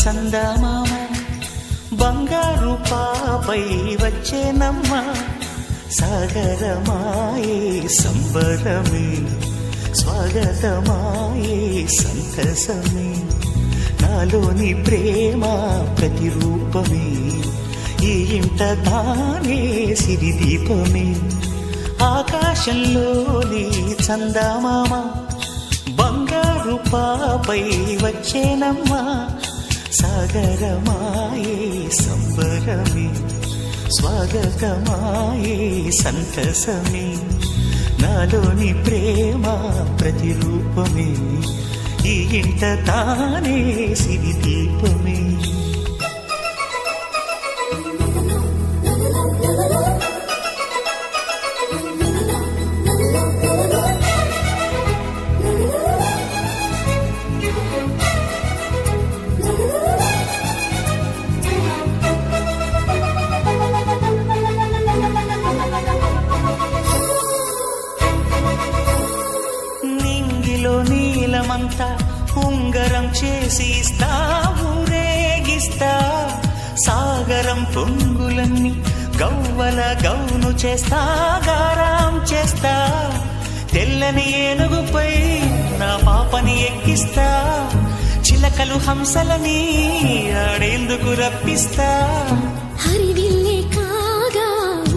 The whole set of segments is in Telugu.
చందమామ బంగారు పాపై వచ్చేనమ్మ సాగరమాయే సంబరమే స్వాగతమాయే సంతసమే నాలోని ప్రేమ ప్రతిరూపమే ఈ ఇంట తానే సిరిదీపమే ఆకాశంలోని చందమామ బంగారు పాపై వచ్చేనమ్మా సాగరమాయే సంబరమే స్వాగతమాయే సంతసమే నాలోని ప్రేమ ప్రతిరూపమే ఈ ఇంట తానే సిరిదీపమే నీలమంతా ఉంగరం చేసి ఇస్తా ఊరేగిస్తా సాగరం పొంగులన్నీ గవ్వల గౌను చేస్తా గారాం చేస్తా తెల్లని ఏనుగుపై నా పాపని ఎక్కిస్తా చిలకలు హంసలని ఆడేందుకు రప్పిస్తా హరివిల్లే కాగా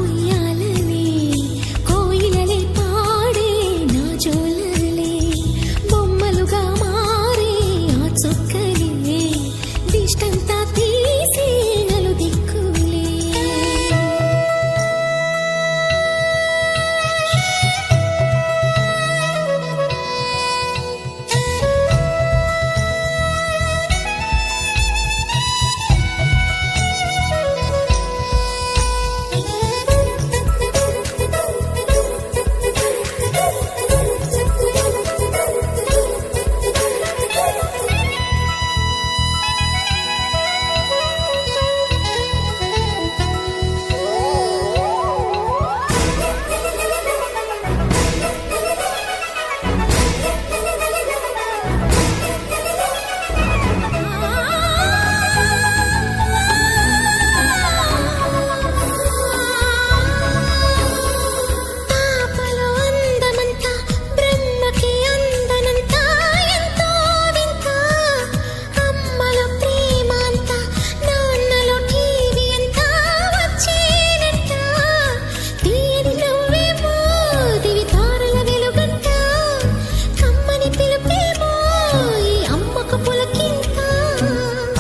ఉయ్యాలలే కోయిలలే పాడే నా జోలలే బొమ్మలుగా మారే ఆ చొక్కలే దిష్టంతా తీసి నలు దిక్కులే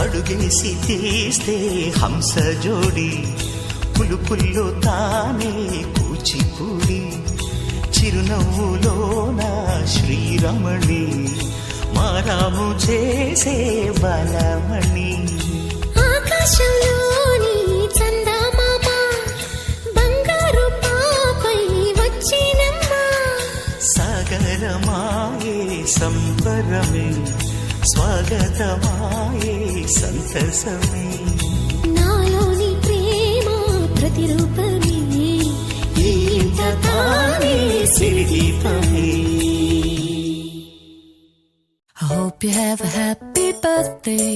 అడుగేసి తీస్తే హంస జోడి పులుపుల్లో తానే కూచిపూడి చిరునవ్వులోన శ్రీరమణి మారాము చేసే బలమణి ఆకాశంలోని చందమామ బంగారు పాపై వచ్చినమ్మా సాగరమాయే సంబరమే స్వాగతమాయే సంతసమే నాలోని ప్రేమ ప్రతిరూపమే ఈ ఇంట తానే సిరిదీపమే. I hope you have a happy birthday,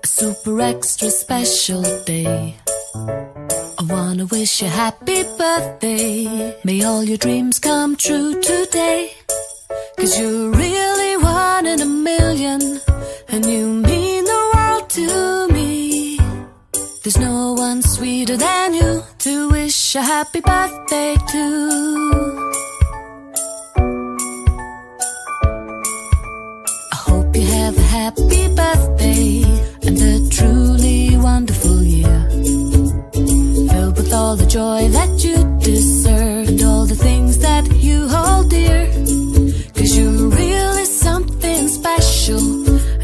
a super extra special day. I wanna wish you happy birthday, may all your dreams come true today. 'Cause you're really one in a million, and you mean the world to me. There's no one sweeter than you to wish a happy birthday to. I hope you have a happy birthday and a truly wonderful year, filled with all the joy that you deserve and all the things that you hold dear. 'Cause you're really something special,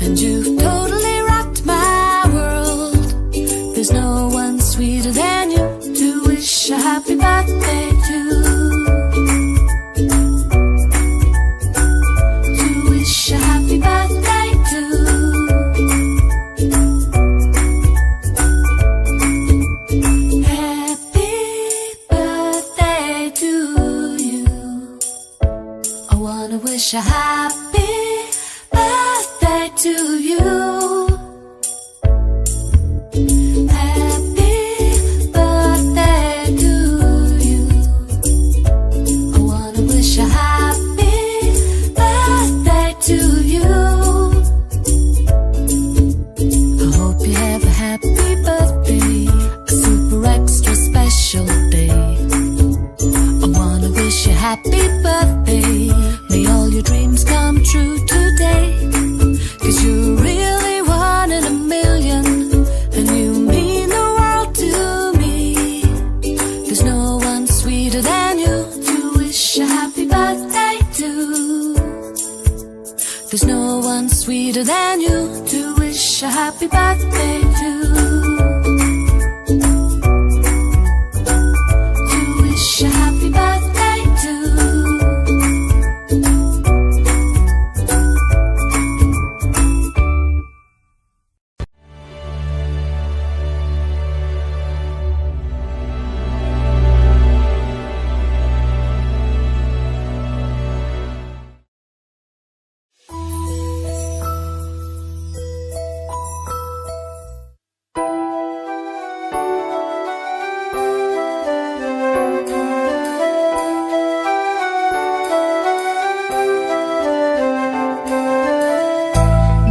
and you've totally rocked my world. There's no one sweeter than you to wish a happy birthday to. To wish a happy birthday to. Happy birthday to you. I wanna wish a happy birthday to you. sweeter than you to wish a happy birthday to. To wish a happy birthday to.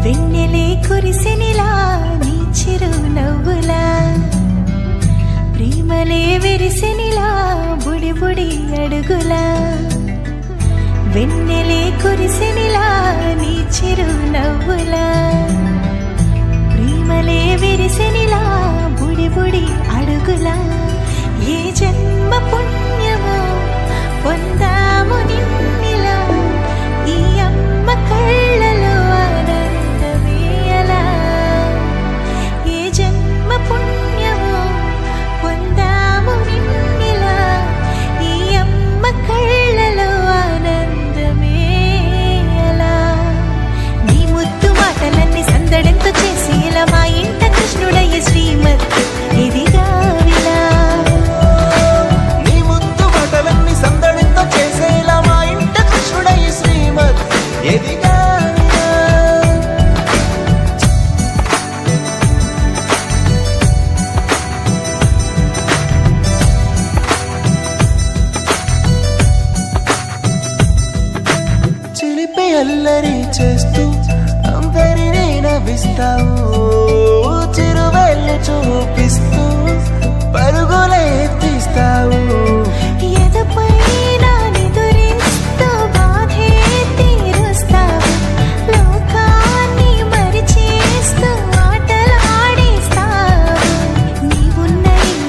వెన్నెలే కురిసెనిలా నీ చిరు నవ్వులా ప్రేమలే విరిసెనిలా బుడి బుడి అడుగులా వెన్నెలే కురిసెనిలా నీ చిరు నవ్వులా ప్రేమలే విరిసెనిలా బుడి బుడి అడుగులా ఏ జన్మ పుణ్యమో పొందాము నిన్నిలా ఈ అమ్మ కళ్ళలో ఆనందమేయలా ఏ జన్మ పుణ్యమో పొందాము నిన్నిలా ఈ అమ్మ కళ్ళలో ఆనందమేయలా నీ ముద్దు మాటలన్నీ సందడంతో చేసి ఇలా మా ఇంట కృష్ణుడయ్య శ్రీమత్ ఇదిగా విలా నీ ముద్దు మాటలన్నీ సందడితో చేసేలా మా ఇంట కృష్ణుడయ్య శ్రీమద్ ఎదిగా చిలిపి అల్లరి చేస్తూ అందరినీ నవ్విస్తావు చిరువేళ్ళు చూపిస్తూ పరుగులే తీస్తావు ఎదపై నా నిదురిస్తూ బాధే తీరుస్తావు లోకాన్ని మరిచేస్తూ ఆటలు ఆడిస్తావు నీవున్న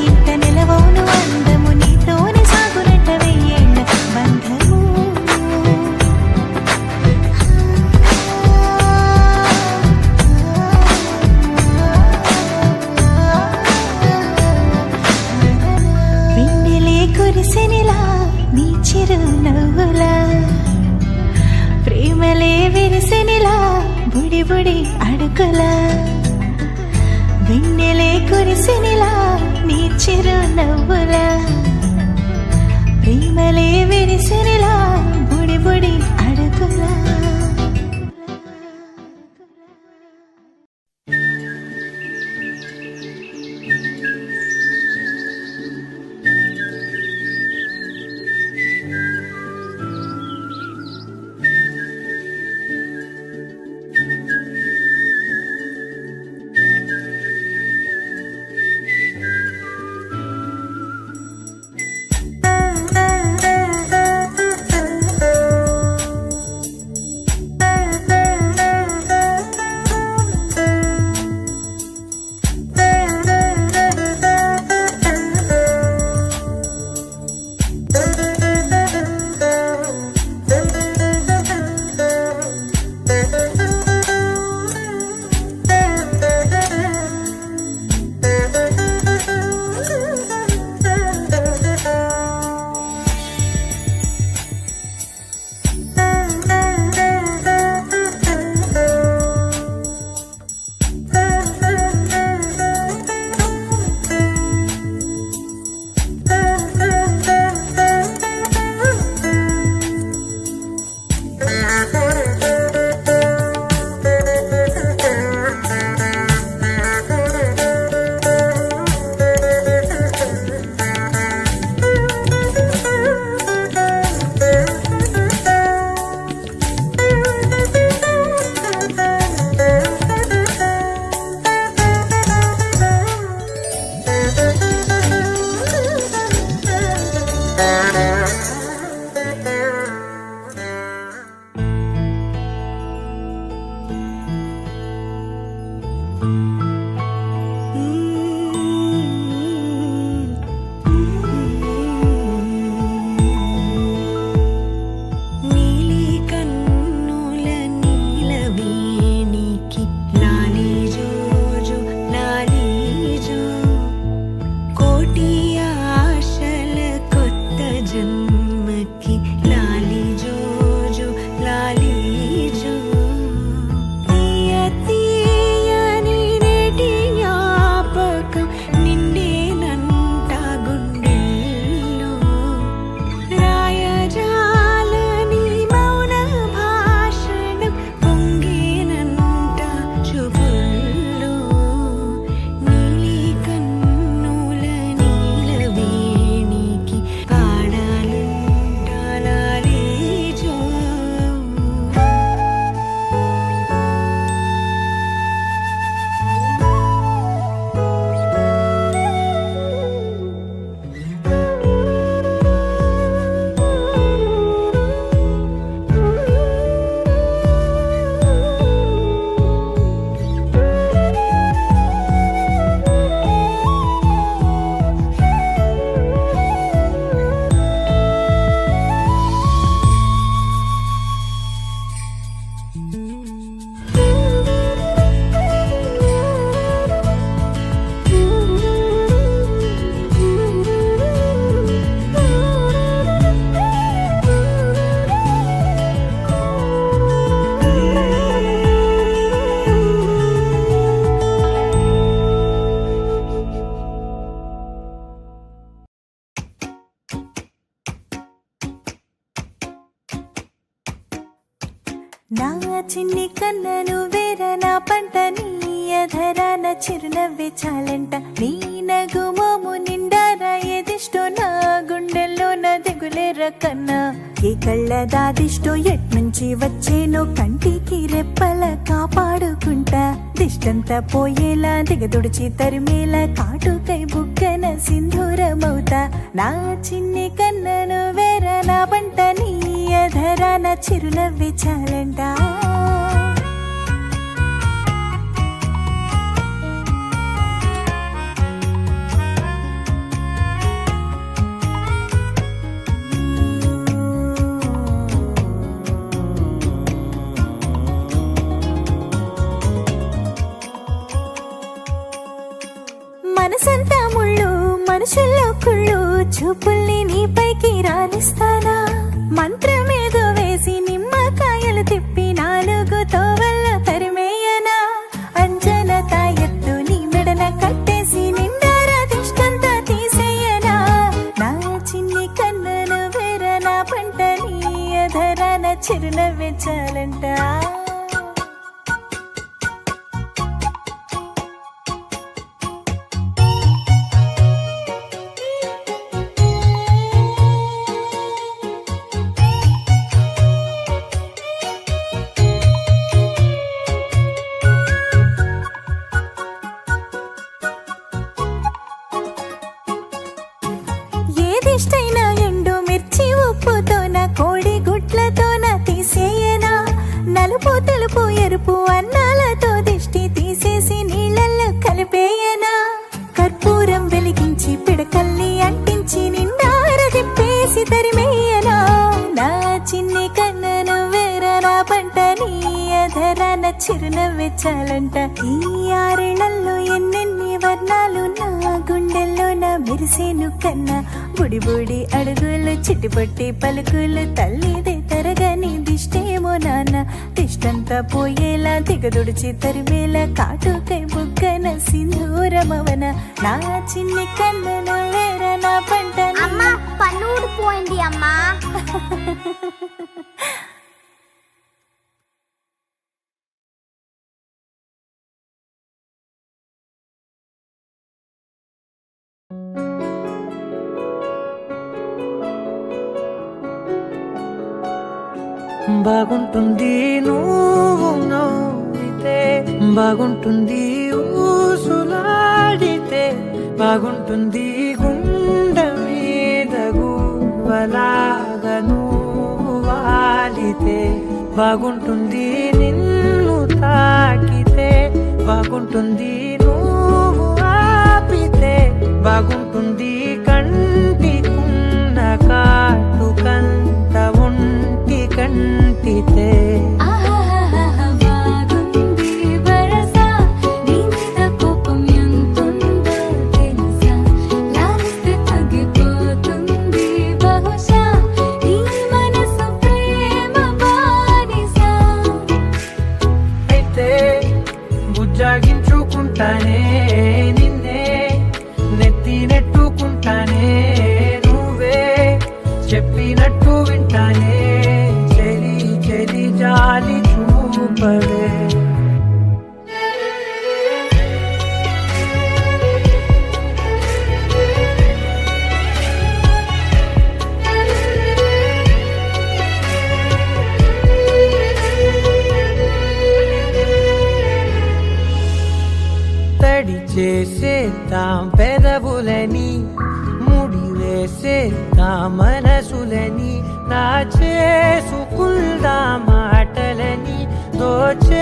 ఇంత నిలవవును అందము నీతోనే సాగునట్ట వెయ్యేళ్ళ బంధము వెన్నెలే కురిసెనిలా నీ చిరు నవ్వులా ప్రేమలే విరిసెనిలా బుడి బుడి అడుగులా వెన్నెలే కురిసెనిలా నీ చిరు నవ్వులా ప్రేమలే విరిసెనిలా బుడి బుడి అడుగులా నా చిన్ని కన్నను వేర నా పంట నీ అధరాన చిరునవ్వే చాలంట నీ నగుమోము నిండారా ఎదిష్టో నా గుండెల్లో నా దిగులేర కన్నా ఏ కళ్ళ దాదిష్టో ఎట్నుంచి వచ్చేనో కంటికి రెప్పల కాపాడుకుంటా దిష్టంతా పోయేలా దిగదుడిచి తరిమేలా కాటుకై బుగ్గన సింధూరమవుతా నా చిన్ని కన్నను వేర నా పంట నీ అధరాన చిరునవ్వే చాలంట మనసంతా ముళ్ళు మనుషుల్లో కుళ్ళు చూపుల్ని నీపైకి రానిస్తానా మంత్రమేదో వేసి నిమ్మకాయలు తిప్పి నాలుగు తోవల్ల తరిమేయనా అంజన తాయెత్తు నీ మెడన కట్టేసి నిండారా దిష్టంతా తీసేయనా నా చిన్ని కన్నను వేర నా పంట నీ అధరాన చిరునవ్వే చాలంట ఏదిష్టైనా ఎండు మిర్చి ఉప్పుతోన కోడి గుడ్లతోన తీసేయనా నలుపు తెలుపు ఎరుపు అన్నాలతో దిష్టి తీసేసి నీళ్ళల్లో కలిపేయనా కర్పూరం వెలిగించి పిడకల్ని అంటించి నిండార తిప్పేసి తరిమేయనా నా చిన్ని కన్నను వేర నా పంట నీ అధరాన చిరునవ్వే చాలంట ఈ ఆరేళ్లలో ఎన్నెన్ని వర్ణాలు నా గుండెల్లో నా మెరిసేను కన్నా బుడి బుడి అడుగులు చిట్టిపట్టి పలుకులు తల్లిదే తరగని దిష్టేమో నాన్న దిష్టంతా పోయేలా దిగదుడిచి తరిమేలా కాటుకై బుగ్గన సింధూరమవన నా చిన్ని కన్నను వేర నా పంట అమ్మా పన్ను ఊడిపోయింది అమ్మా బాగుంటుంది నువ్వు నవ్వితే బాగుంటుంది ఊసులాడితే బాగుంటుంది గుండె మీద గువ్వలాగా నువ్వు వాలితే బాగుంటుంది నిన్ను తాకితే బాగుంటుంది నువ్వు ఆపితే బాగుంటుంది కంటికున్న కాటుకంత ఒంటి కంటితే బాగుంది వరస నీ మీద కోపం ఎంతుందో తెలుసా లాలిస్తే తగ్గిపోతుంది బహుశా నీ మనసు ప్రేమ బానిస అయితే బుజ్జాగించుకుంటానే నిన్నే నెత్తి నెట్టుకుంటానే నువ్వే చెప్పినట్టు వింటానే చెలి చెలి జాలి చూపవే తడి చేసేద్దాం పెదవులని ముడి వేసేద్దాం మనసులని నా చేసుకుందాం మాటలని దోచేసుకుందాం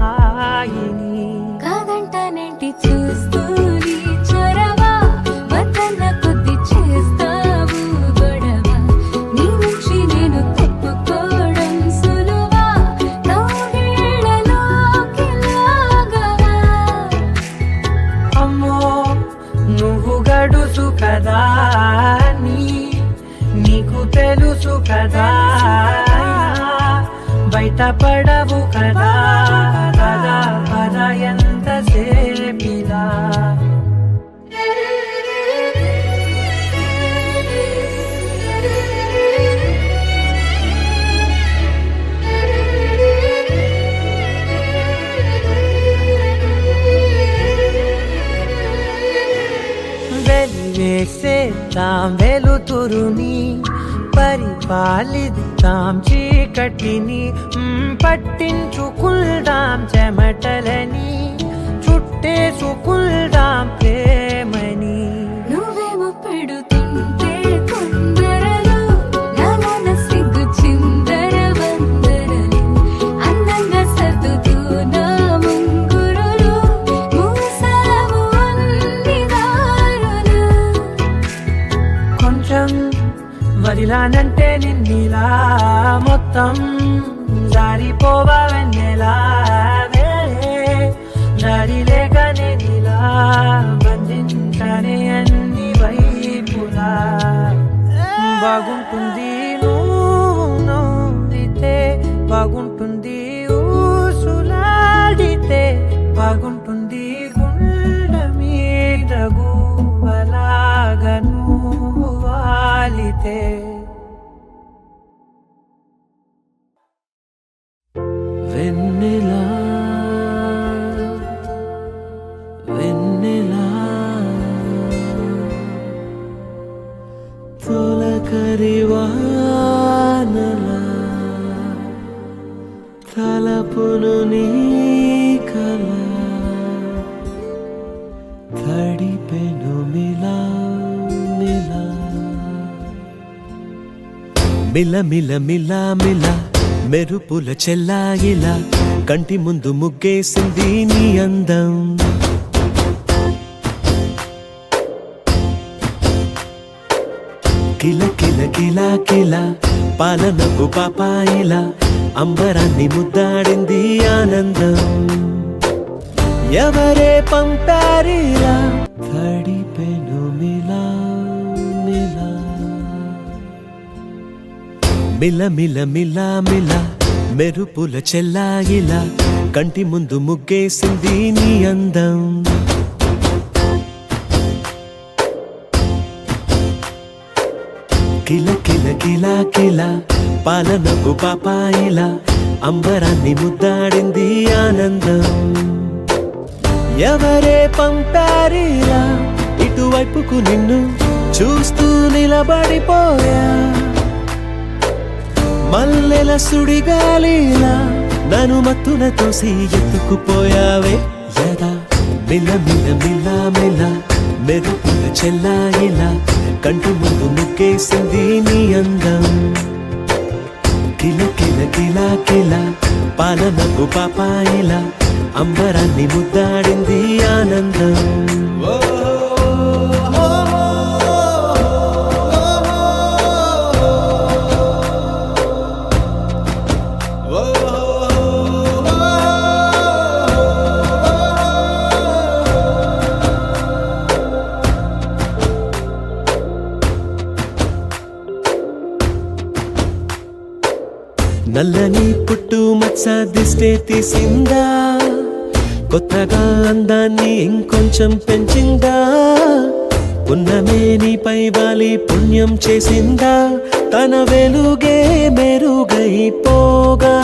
హాయిని కాదంటానేంటి చూస్తూ నీ చొరవ వద్దన్న కొద్ది చేస్తావు గొడవ నీ నుంచి నేను తప్పుకోవడం సులువా నవ్వేళ్లలోకి లాగవా అమ్మో నువ్వు గడుసు కదా నీకు తెలుసు కదా బయట పడవు కదా పద పద ఎంత సేపిలా వెలివేసేద్దాం వెలుతురుని, పరిపాలిద్దాం చీకటిని, పట్టించుకుందాం చెమటలని, చుట్టేసుకుందాం ప్రేమని. నువ్వేమో పెడుతుంటే కొందరలు, నాలోన సిగ్గు చిందర వందరలు, అందంగా సర్దుతూ నా ముంగురులు, మూసావు అన్ని దారులు. కొంచెం వదిలానంటే నిన్నిలా మొత్తం జారిపోవా వెన్నెలా, దారి లేక నేనిలా బంధించనే అన్ని వైపులా. బాగుంటుంది నువ్వు నవ్వితే, బాగుంటుంది ఊసులాడితే, బాగుంటుంది గుండె మీద గువ్వలాగా నువ్వు వాలితే. వెన్నెలా వెన్నెలా తొలకరి వానలా, తలపును నీ కల తడిపెను మిలా మిలా. మిల మిల మిల మిల మెరుపుల చెల్లాయిలా, కంటి ముందు ముగ్గేసింది నీ అందం. కిల కిల కిల కిల పాలనకు పాపాయిలా, అంబరాన్ని ముద్దాడింది ఆనందం. ఎవరే పంపారిలా తడిపెను మిలా మిలా. మిల మిల మిల మిల మెరుపుల చెల్లాయిలా, కంటి ముందు ముగ్గేసింది నీ అందం. కిల కిల కిల కిల పాలనకు పాపాయిలా, అంబరాన్ని ముద్దాడింది ఆనందం. ఎవరే పంపారిలా ఇటువైపుకు నిన్ను చూస్తూ నిలబడిపోయా, మల్లెల సుడిగాలిలా నన్ను మత్తున తోసి ఎత్తుకుపోయావే యదా. మిల మిల మిల మిల మెరుపుల చెల్లాయిలా, కంటి ముందు ముగ్గేసింది నీ అందం. కిల కిల కిల కిల పాలనకు పాపాయిలా, అంబరాన్ని ముద్దాడింది ఆనందం. నల్లని పుట్టు మచ్చ దిష్టే తీసిందా, కొత్తగా అందాన్ని ఇంకొంచెం పెంచిందా, ఉన్నమే నీపై వాలి పుణ్యం చేసిందా, తన వెలుగే మెరుగైపోగా.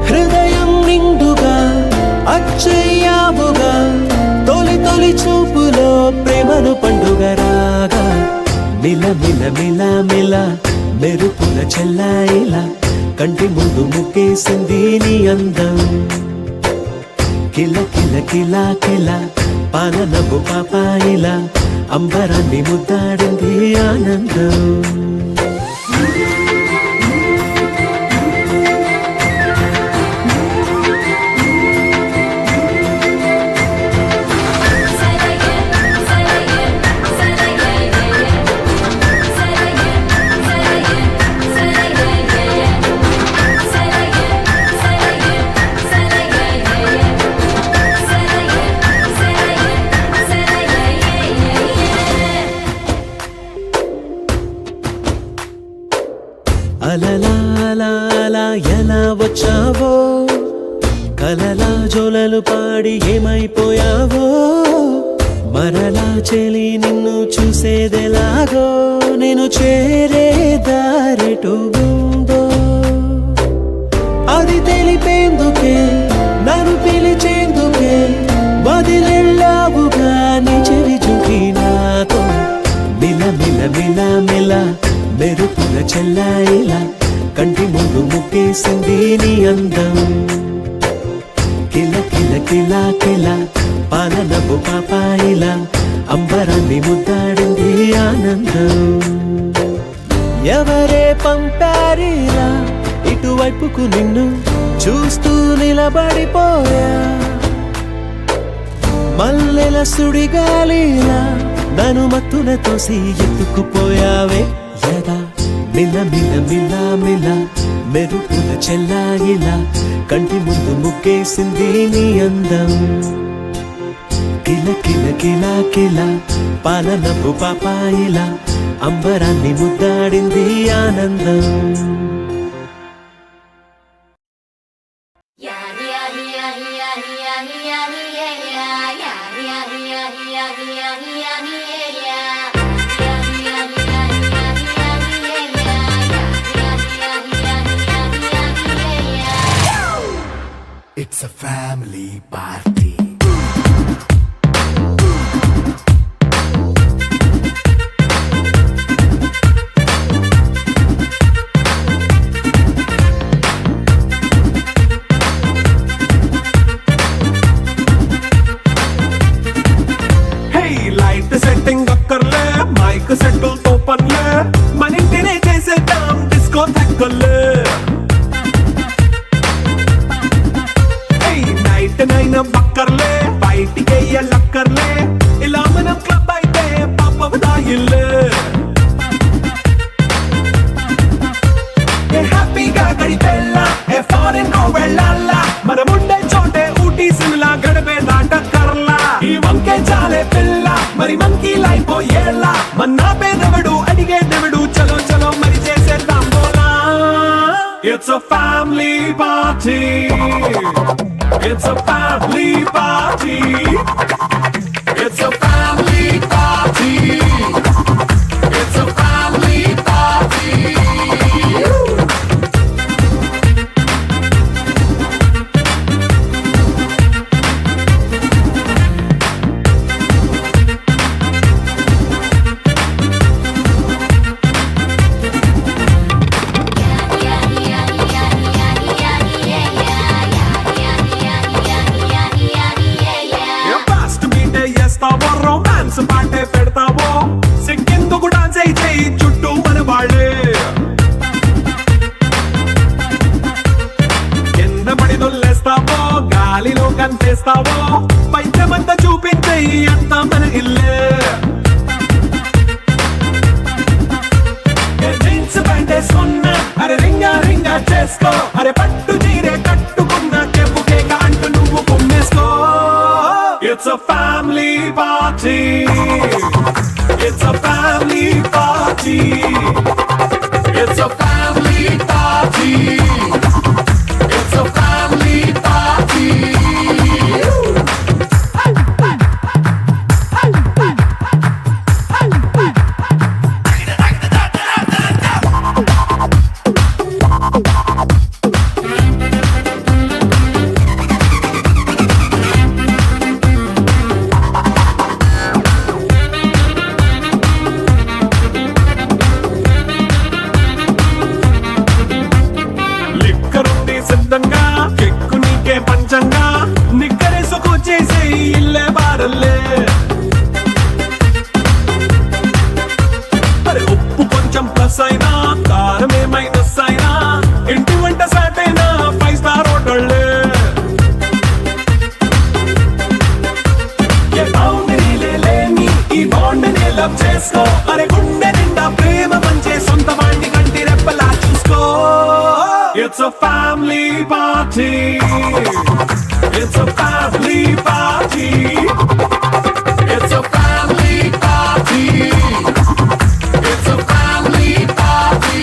హృదయం నిండుగా అచ్చయ్యావుగా, తొలి తొలి చూపులో ప్రేమను పండుగ రాగా. మిల మిల మిల మిల మెరుపుల చెల్లాయిలా, కంటి ముందు ముగ్గేసింది నీ అందం. కిల కిల కిల కిల పాలనకు పాపాయిలా, అంబరాన్ని ముద్దాడింది ఆనందం. అలలా అలా అలా ఎలా వచ్చావో, కలలా జోలలు పాడి ఏమైపోయావో, మరలా చెలి నిన్ను చూసేదెలాగో, నేను చేరే దారెటు ఉందో అది తెలిపేందుకే, నన్ను పిలిచేందుకే వదిలెళ్ళావుగా నీ చెవి చూకి. ముగ్గేసింది నీ అందం కిల కిల కిల కిల పాలనపు పాపాయిలా అంబరాన్ని ముద్దాడింది ఆనందం ఎవరే పంపారిలా ఇటువైపుకు నిన్ను చూస్తూ నిలబడిపోయా మల్లెల సుడిగాలిలా నన్ను మత్తున తోసి ఎత్తుకుపోయావే యదా మిల మిల మిల మిల మెరుపుల చెల్లాయిలా కంటి ముందు ముగ్గేసింది నీ అందం కిల కిల కిల కిల పాలనపు పాపాయిలా అంబరాన్ని ముద్దాడింది ఆనందం It's a family party. Hey, light setting అక్కర్లే మైక్ సెట్టుల్ తో పనిలే మన ఇంటినే చేసేద్దాం డిస్కో థక్కర్లే నైట్ నైన్ బక్కర్లే బయటికెయ్యలక్కర్లే ఇలా మనం క్లబ్ అయితే పాపదాయిల్లే హ్యాపీగా గడిపెళ్ళా ఏ ఫారెన్ కో వెళ్ళాలా మనముండే చోటే ఊటీ సిమ్లా గడిపే దాటక్కర్లా ఈ వంకే చాలే పిల్ల మరి మంకీ లైఫ్ ఏళ్ళ మన్నా పేదవడు అడిగేదెవడు చలో చలో మరి చేసేద్దాం బోలా It's a family party. It's a family party. It's a family party. It's a family party. Romance పాటే పెడతావో సిగ్గెందుకు డాన్స్ అయితే చుట్టూ మన వాళ్ళే కింద పడి దొల్లేస్తావో గాలిలో కనిపిస్తావో పైచమంతా చూపించే అంతా మన ఇల్లే జీన్స్ ప్యాంట్ వేసుకున్నా అరే రింగా రింగా చేసుకో అరే పట్టు చీరే కట్టుకున్నా చెప్పు కేక అంటూ నువ్వు కుమ్మేసుకో It's a family party. It's a family party. It's a family party. It's a family party. కెక్కు నీకే పంచంగా నిక్కరేసుకు చేసే ఇల్లే బారల్లే అరే ఉప్పు కొంచెం ప్లస్ అయినా కారమే మైనస్ అయినా ఇంటి వంట సాటైనా 5 స్టార్ హోటళ్ళే ఏ బౌండరీలే లేని ఈ బాండ్ని లవ్ చేసుకో అరే గుండె నిండా ప్రేమ పంచే సొంత వాణ్ణి కంటి రెప్పలా చూసుకో It's a family party. It's a family party. It's a family party. It's a family party.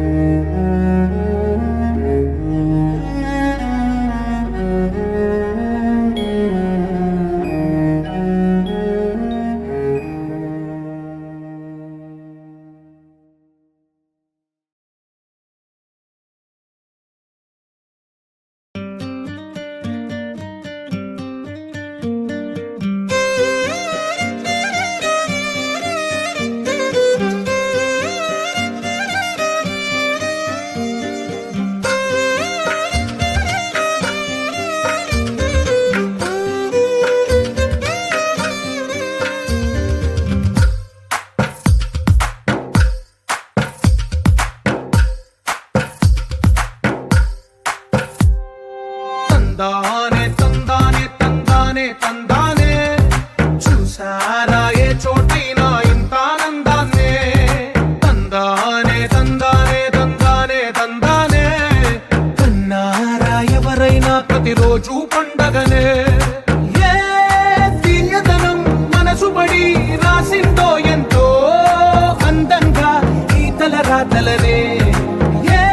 రాతలనే ఏ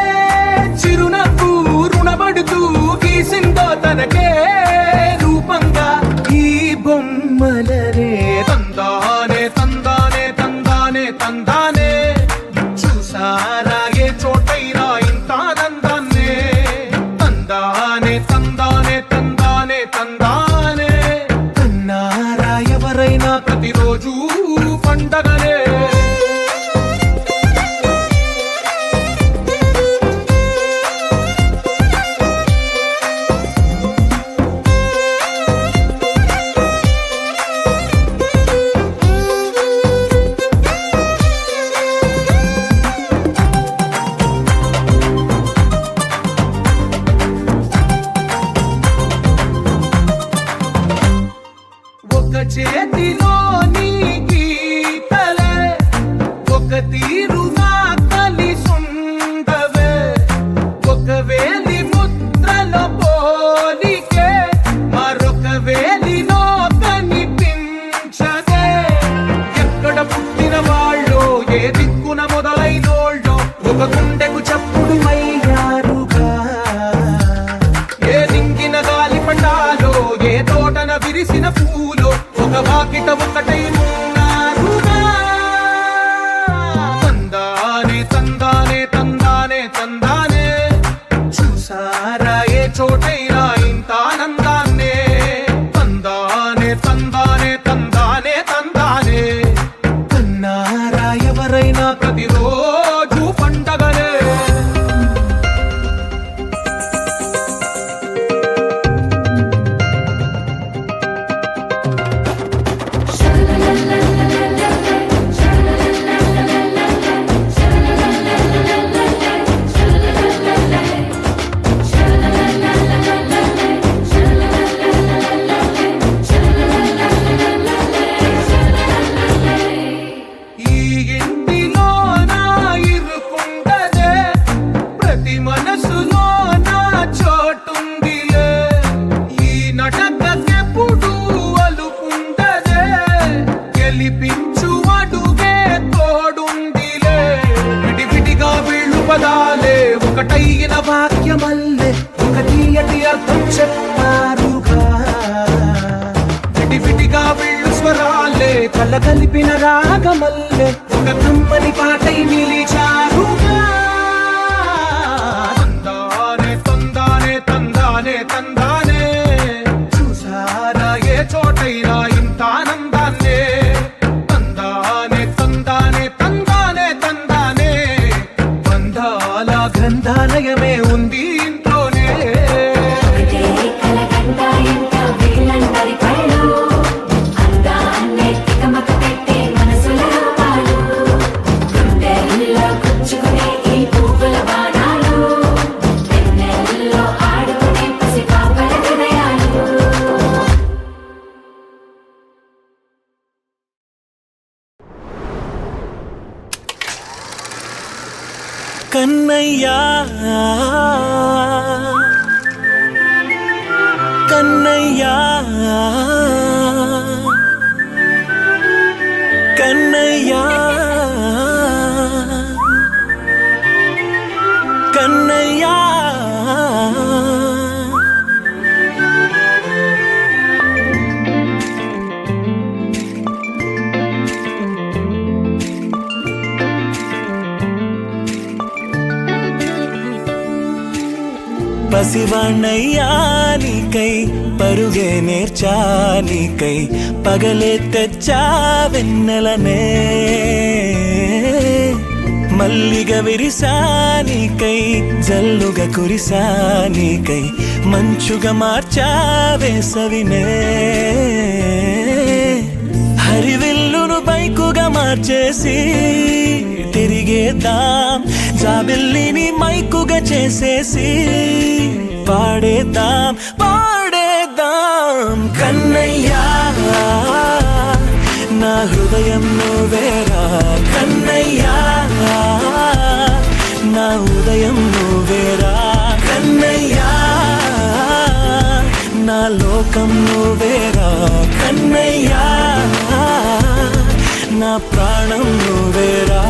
చిరునవ్వు రుణపడుతూ గీసిందో తనకే రూపంగా ఈ బొమ్మలనే తందానే తందానే తందానే తందానే చూసారా ఏ చోటైనా ఇంత ఆనందాన్నే తందానే తందానే తందానే తందానే అన్నారా ఎవరైనా ప్రతిరోజు పండగనే ఒక చేతిలోని గీతలే ఒక తీరుగా కలిసుండవే ఒక వేలి ముద్రల పోలికే మరొక వేలిలో కనిపించదే ఎక్కడ పుట్టిన వాళ్ళో ఏ దిక్కున మొదలైనోళ్ళో ఒక గుండెకు చప్పుడు అయ్యారుగా ఏ దింగిన గాలి పండాలో ఏ తోటన విరిసిన పూలో ఒక వాకిట ఒకటై ఉన్నారుగా తందానే తందానే తందానే తందానే చూసారా ఏ చోటైనా ఇంత ఆనందాన్నే తందానే తందానే తందానే తందానే అన్నారా ఎవరైనా ప్రతిరోజు పండగనే ఈ ఇంటిలో నా ఇరుకుండదే ప్రతి మనసులో నా చోటుందిలే ఈ నటకెప్పుడు అలుకుండదే గెలిపించు అడుగే తోడుందిలే విడివిడిగా వీళ్ళు పదాలే ఒకటైన వాక్యమల్లే ఒక తీయటి అర్థం చెప్పారుగా విడివిడిగా వీళ్ళు స్వరాలే కల కలిపిన రాగమల్లే ఒక కమ్మని పాటై నిలిచారుగా తందానే తందానే తందానే తందానే చూసారా ఏ చోటైనా ఇంత ఆనందాన్నే తందానే తందానే తందానే తందానే బంధాల గ్రంథాలయమే ఉంది ఇంట్లోనే కన్నయ్యా కన్నయ్యా కన్నయ్యా కన్నయ్యా పసివాణ్ణయ్యా నీకై పరుగే నేర్చానికై పగలే తెచ్చా వెన్నెలనే మల్లిగ విరిసానికై జల్లుగా కురిసానికై మంచుగా మార్చా వేసవినే హరివిల్లును బైకుగా మార్చేసి తిరిగేద్దాం జాబిల్లిని మైకుగా చేసేసి పాడేద్దాం పాడేద్దాం కన్నయ్యా నా హృదయం నువ్వేరా కన్నయ్యా నా ఉదయం నువ్వేరా కన్నయ్యా నా లోకం నువ్వేరా కన్నయ్యా నా ప్రాణం నువ్వేరా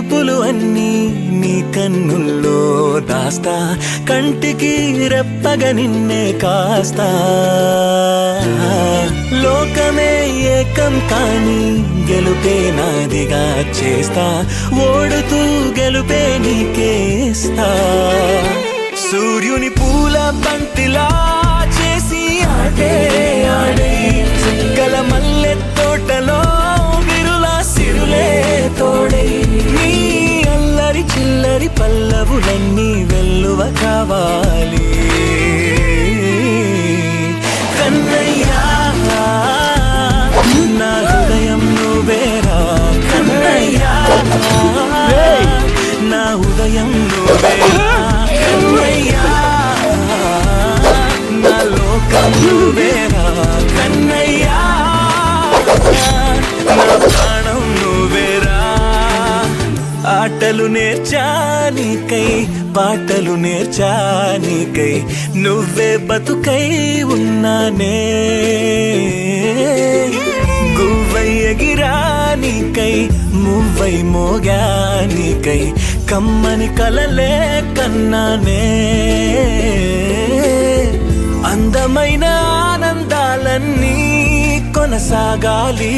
మెరుపులు అన్నీ నీ కన్నుల్లో దాస్తా కంటికి రెప్పగ నిన్నే కాస్తా లోకమే ఏకం కాని గెలుపే నాదిగా చేస్తా ఓడుతూ గెలుపే నీకేస్తా సూర్యుని పూల బంతిలా చేసి ఆడే ఆడే చుక్కల మల్లె తోటలో విరులా సిరులే తోడే నీ అల్లరి చిల్లరి పల్లవులన్నీ వెల్లువ కావాలి కన్నయ్యా నా హృదయం నువ్వేరా కన్నయ్యా నా హృదయం నువ్వేరా కన్నయ్యా నా లోకం నువ్వేరా కన్నయ్యా నా ప్రాణం నువ్వేరా ఆటలు నేర్చానికై పాటలు నేర్చానికై నువ్వే బతుకై ఉన్నానే గువ్వై ఎగిరానికై మువ్వై మోగానికై కమ్మని కలలే కన్నానే అందమైన ఆనందాలన్నీ కొనసాగాలి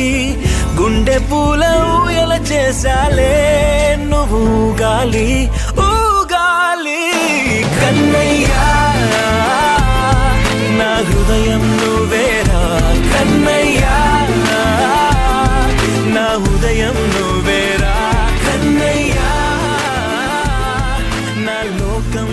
గుండె పూల ఊయల చేసాలే నువ్వు ఊగాలి ఊగాలి కన్నయ్యా నా హృదయం నువ్వేరా కన్నయ్యా నా హృదయం నువ్వేరా కన్నయ్యా నా లోకం